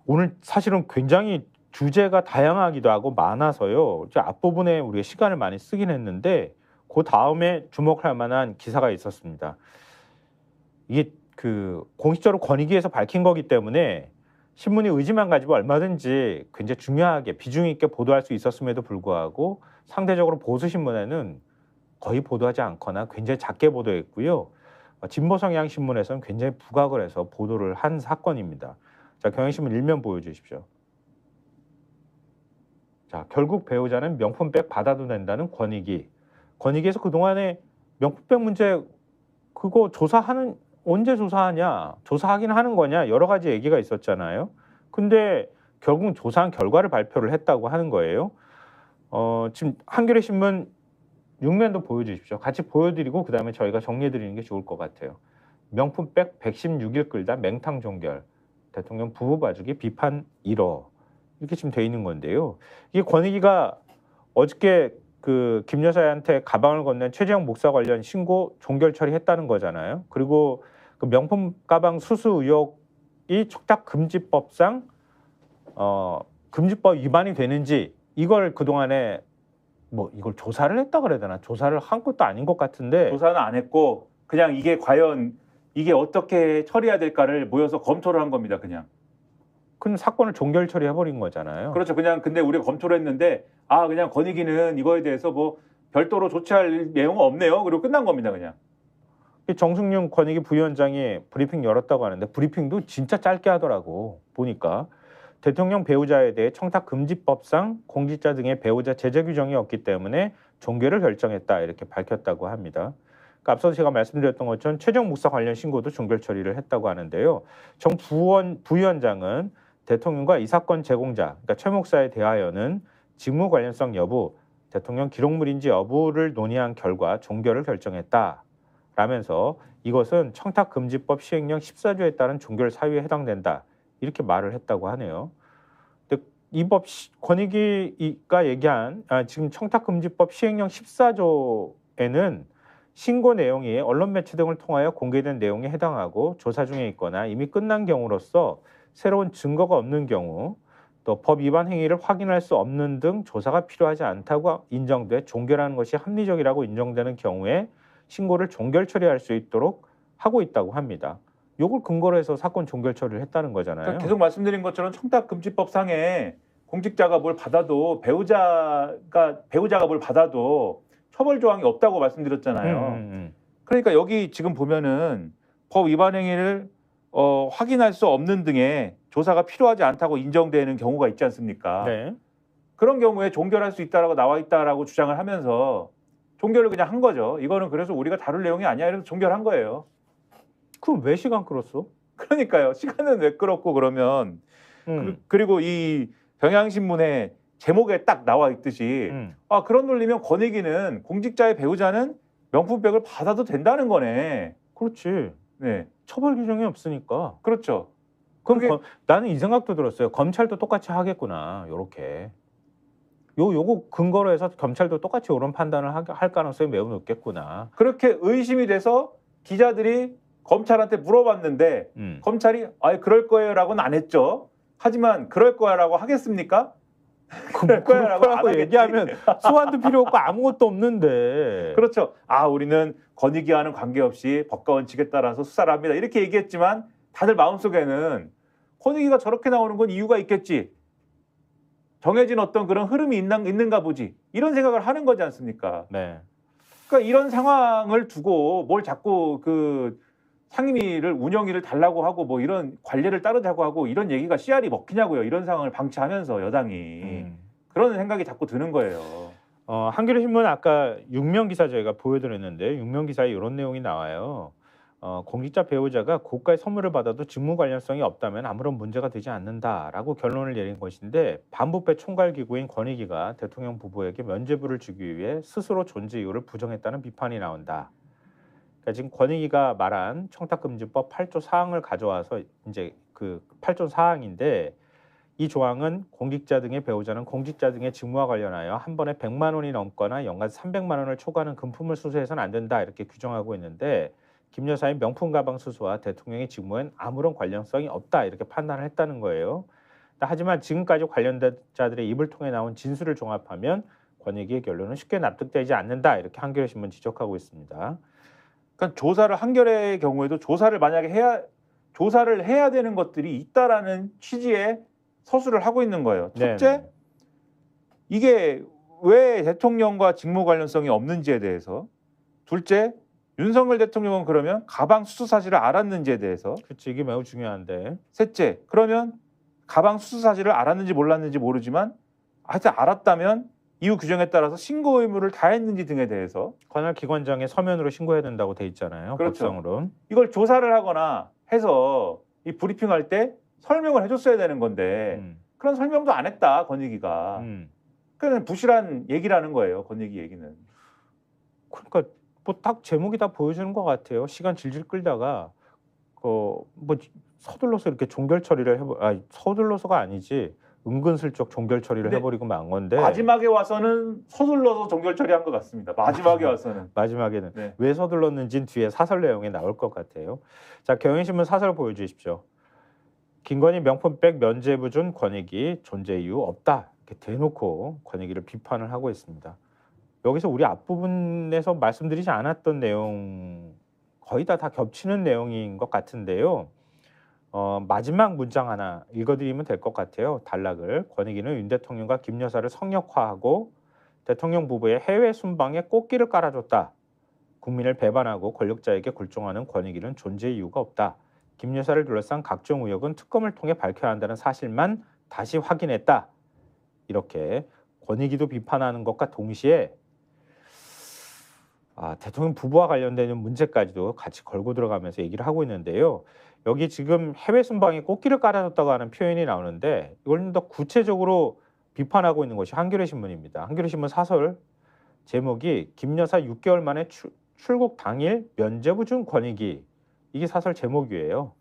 오늘 사실은 굉장히 주제가 다양하기도 하고 많아서요. 이제 앞부분에 우리가 시간을 많이 쓰긴 했는데 그 다음에 주목할 만한 기사가 있었습니다. 이게 그 공식적으로 권익위에서 밝힌 거기 때문에 신문이 의지만 가지고 얼마든지 굉장히 중요하게 비중 있게 보도할 수 있었음에도 불구하고 상대적으로 보수 신문에는 거의 보도하지 않거나 굉장히 작게 보도했고요. 진보 성향 신문에서는 굉장히 부각을 해서 보도를 한 사건입니다. 자, 경향신문 일면 보여주십시오. 자, 결국 배우자는 명품백 받아도 된다는 권익위. 권익위에서 그동안에 명품백 문제 그거 조사하는 언제 조사하냐, 조사하긴 하는 거냐 여러 가지 얘기가 있었잖아요. 근데 결국 조사한 결과를 발표를 했다고 하는 거예요. 지금 한겨레 신문 6면도 보여주십시오. 같이 보여드리고 그다음에 저희가 정리해드리는 게 좋을 것 같아요. 명품백 116일 끌다 맹탕 종결. 대통령 부부 봐주기 비판 1호. 이렇게 지금 돼 있는 건데요. 이게 권익위가 어저께 그 김 여사한테 가방을 건넨 최재형 목사 관련 신고 종결 처리했다는 거잖아요. 그리고 그 명품 가방 수수 의혹이 청탁금지법상 금지법 위반이 되는지 이걸 그동안에 뭐 이걸 조사를 했다 그래야 되나? 조사를 한 것도 아닌 것 같은데 조사는 안 했고 그냥 이게 과연 이게 어떻게 처리해야 될까를 모여서 검토를 한 겁니다. 그냥. 큰 사건을 종결 처리해버린 거잖아요. 그렇죠. 그냥 근데 우리가 검토를 했는데 그냥 권익위는 이거에 대해서 뭐 별도로 조치할 내용은 없네요. 그리고 끝난 겁니다. 그냥. 정승윤 권익위 부위원장이 브리핑 열었다고 하는데 브리핑도 진짜 짧게 하더라고 보니까. 대통령 배우자에 대해 청탁금지법상 공직자 등의 배우자 제재 규정이 없기 때문에 종결을 결정했다 이렇게 밝혔다고 합니다. 그러니까 앞서 제가 말씀드렸던 것처럼 최재형 목사 관련 신고도 종결 처리를 했다고 하는데요. 정 부위원장은 대통령과 이 사건 제공자, 그러니까 최 목사에 대하여는 직무 관련성 여부, 대통령 기록물인지 여부를 논의한 결과 종결을 결정했다. 라면서 이것은 청탁금지법 시행령 14조에 따른 종결 사유에 해당된다. 이렇게 말을 했다고 하네요. 근데 이 법 권익위가 얘기한 지금 청탁금지법 시행령 14조에는 신고 내용이 언론 매체 등을 통하여 공개된 내용에 해당하고 조사 중에 있거나 이미 끝난 경우로서 새로운 증거가 없는 경우 또 법 위반 행위를 확인할 수 없는 등 조사가 필요하지 않다고 인정돼 종결하는 것이 합리적이라고 인정되는 경우에 신고를 종결 처리할 수 있도록 하고 있다고 합니다. 요걸 근거로 해서 사건 종결 처리를 했다는 거잖아요. 그러니까 계속 말씀드린 것처럼 청탁금지법상에 공직자가 뭘 받아도 배우자가 뭘 받아도 처벌 조항이 없다고 말씀드렸잖아요. 그러니까 여기 지금 보면은 법 위반 행위를 확인할 수 없는 등의 조사가 필요하지 않다고 인정되는 경우가 있지 않습니까? 네. 그런 경우에 종결할 수 있다라고 나와 있다라고 주장을 하면서 종결을 그냥 한 거죠. 이거는 그래서 우리가 다룰 내용이 아니야. 이래서 종결한 거예요. 그럼 왜 시간 끌었어? 그러니까요. 시간은 왜 끌었고 그러면 그리고 이 경향신문의 제목에 딱 나와 있듯이 그런 논리면 권익위는 공직자의 배우자는 명품백을 받아도 된다는 거네. 그렇지. 네, 처벌 규정이 없으니까. 그렇죠. 그럼 나는 이 생각도 들었어요. 검찰도 똑같이 하겠구나. 요렇게. 요거 근거로 해서 검찰도 똑같이 이런 판단을 할 가능성이 매우 높겠구나. 그렇게 의심이 돼서 기자들이 검찰한테 물어봤는데 검찰이 그럴 거예요라고는 안 했죠. 하지만 그럴 거야라고 하겠습니까? 그럴 거라고 얘기하면 소환도 필요 없고 아무것도 없는데. 그렇죠. 우리는 권익위와는 관계없이 법과 원칙에 따라서 수사를 합니다. 이렇게 얘기했지만 다들 마음속에는 권익위가 저렇게 나오는 건 이유가 있겠지. 정해진 어떤 그런 흐름이 있는가 보지. 이런 생각을 하는 거지 않습니까? 네. 그러니까 이런 상황을 두고 뭘 자꾸 그 상임위를 운영위를 달라고 하고 뭐 이런 관례를 따르자고 하고 이런 얘기가 씨알이 먹히냐고요. 이런 상황을 방치하면서 여당이 그런 생각이 자꾸 드는 거예요. 한겨레 신문 아까 6면 기사 저희가 보여드렸는데 6면 기사에 이런 내용이 나와요. 공직자 배우자가 고가의 선물을 받아도 직무 관련성이 없다면 아무런 문제가 되지 않는다라고 결론을 내린 것인데 반부패 총괄기구인 권익위가 대통령 부부에게 면죄부를 주기 위해 스스로 존재 이유를 부정했다는 비판이 나온다. 그러니까 지금 권익위가 말한 청탁금지법 8조 사항을 가져와서 이제 그 8조 사항인데 이 조항은 공직자 등의 배우자는 공직자 등의 직무와 관련하여 한 번에 100만 원이 넘거나 연간 300만 원을 초과하는 금품을 수수해서는 안 된다 이렇게 규정하고 있는데 김 여사의 명품 가방 수수와 대통령의 직무엔 아무런 관련성이 없다 이렇게 판단을 했다는 거예요. 하지만 지금까지 관련자들의 입을 통해 나온 진술을 종합하면 권익위의 결론은 쉽게 납득되지 않는다. 이렇게 한겨레 신문 지적하고 있습니다. 그러니까 조사를 한겨레의 경우에도 조사를 만약에 해야 되는 것들이 있다라는 취지의 서술을 하고 있는 거예요. 첫째, 네네. 이게 왜 대통령과 직무 관련성이 없는지에 대해서. 둘째, 윤석열 대통령은 그러면 가방 수수 사실을 알았는지에 대해서. 그렇지, 이게 매우 중요한데. 셋째, 그러면 가방 수수 사실을 알았는지 몰랐는지 모르지만 하여튼 알았다면 이후 규정에 따라서 신고 의무를 다했는지 등에 대해서 관할 기관장에 서면으로 신고해야 된다고 돼 있잖아요. 그렇죠. 법상으로는. 이걸 조사를 하거나 해서 이 브리핑할 때 설명을 해줬어야 되는 건데 그런 설명도 안 했다, 권익위가. 그냥 부실한 얘기라는 거예요, 권익위 얘기는. 그러니까 뭐 딱 제목이 다 보여주는 것 같아요. 시간 질질 끌다가 뭐 서둘러서 이렇게 종결 처리를 서둘러서가 아니지 은근슬쩍 종결 처리를 근데 해버리고 만 건데 마지막에 와서는 서둘러서 종결 처리한 것 같습니다. 마지막에 와서는. 마지막에는 네. 왜 서둘렀는지는 뒤에 사설 내용에 나올 것 같아요. 자, 경향신문 사설 보여주십시오. 김건희 명품백 면죄부 준 권익위 존재 이유 없다. 이렇게 대놓고 권익위를 비판을 하고 있습니다. 여기서 우리 앞부분에서 말씀드리지 않았던 내용 거의 다 겹치는 내용인 것 같은데요. 마지막 문장 하나 읽어드리면 될 것 같아요. 단락을. 권익위는 윤 대통령과 김 여사를 성역화하고 대통령 부부의 해외 순방에 꽃길을 깔아줬다. 국민을 배반하고 권력자에게 굴종하는 권익위는 존재 이유가 없다. 김 여사를 둘러싼 각종 의혹은 특검을 통해 밝혀야 한다는 사실만 다시 확인했다. 이렇게 권익위도 비판하는 것과 동시에 대통령 부부와 관련되는 문제까지도 같이 걸고 들어가면서 얘기를 하고 있는데요. 여기 지금 해외 순방에 꽃길을 깔아줬다고 하는 표현이 나오는데 이걸 좀 더 구체적으로 비판하고 있는 것이 한겨레 신문입니다. 한겨레 신문 사설 제목이 김 여사 6개월 만에 출국 당일 면죄부 준 권익위. 이게 사설 제목이에요.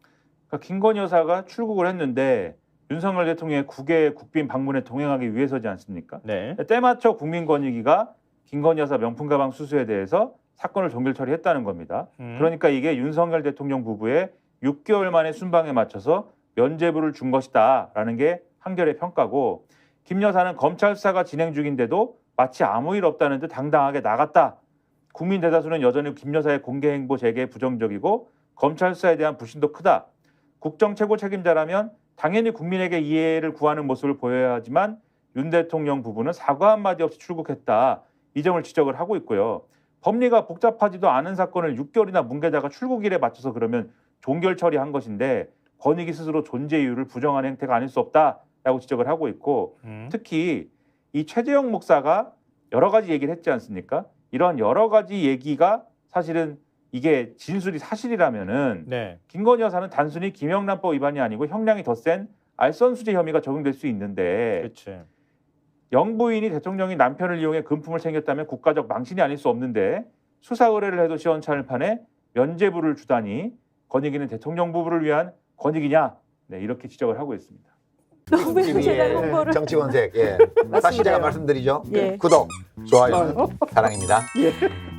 그러니까 김건희 여사가 출국을 했는데 윤석열 대통령의 국외 국빈 방문에 동행하기 위해서지 않습니까? 네. 때맞춰 국민권익위가 김건희 여사 명품 가방 수수에 대해서 사건을 종결 처리했다는 겁니다. 그러니까 이게 윤석열 대통령 부부의 6개월 만에 순방에 맞춰서 면죄부를 준 것이다라는 게 한겨레 평가고, 김 여사는 검찰 수사가 진행 중인데도 마치 아무 일 없다는 듯 당당하게 나갔다. 국민 대다수는 여전히 김 여사의 공개 행보 재개에 부정적이고 검찰 수사에 대한 불신도 크다. 국정 최고 책임자라면 당연히 국민에게 이해를 구하는 모습을 보여야 하지만 윤 대통령 부부는 사과 한마디 없이 출국했다. 이 점을 지적을 하고 있고요. 법리가 복잡하지도 않은 사건을 6개월이나 뭉개다가 출국일에 맞춰서 그러면 종결 처리한 것인데 권익위 스스로 존재 이유를 부정하는 행태가 아닐 수 없다라고 지적을 하고 있고, 특히 이 최재형 목사가 여러 가지 얘기를 했지 않습니까? 이런 여러 가지 얘기가 사실은 이게 진술이 사실이라면은 네. 김건희 여사는 단순히 김영란법 위반이 아니고 형량이 더 센 알선수재 혐의가 적용될 수 있는데, 그렇지. 영부인이 대통령이 남편을 이용해 금품을 챙겼다면 국가적 망신이 아닐 수 없는데 수사 의뢰를 해도 시원찮을 판에 면죄부를 주다니 권익위는 대통령 부부를 위한 권익이냐? 네, 이렇게 지적을 하고 있습니다. 너무 제가 홍보를 정치권색. 예. 다시 제가 말씀드리죠. 예. 구독, 좋아요, 사랑입니다. 예.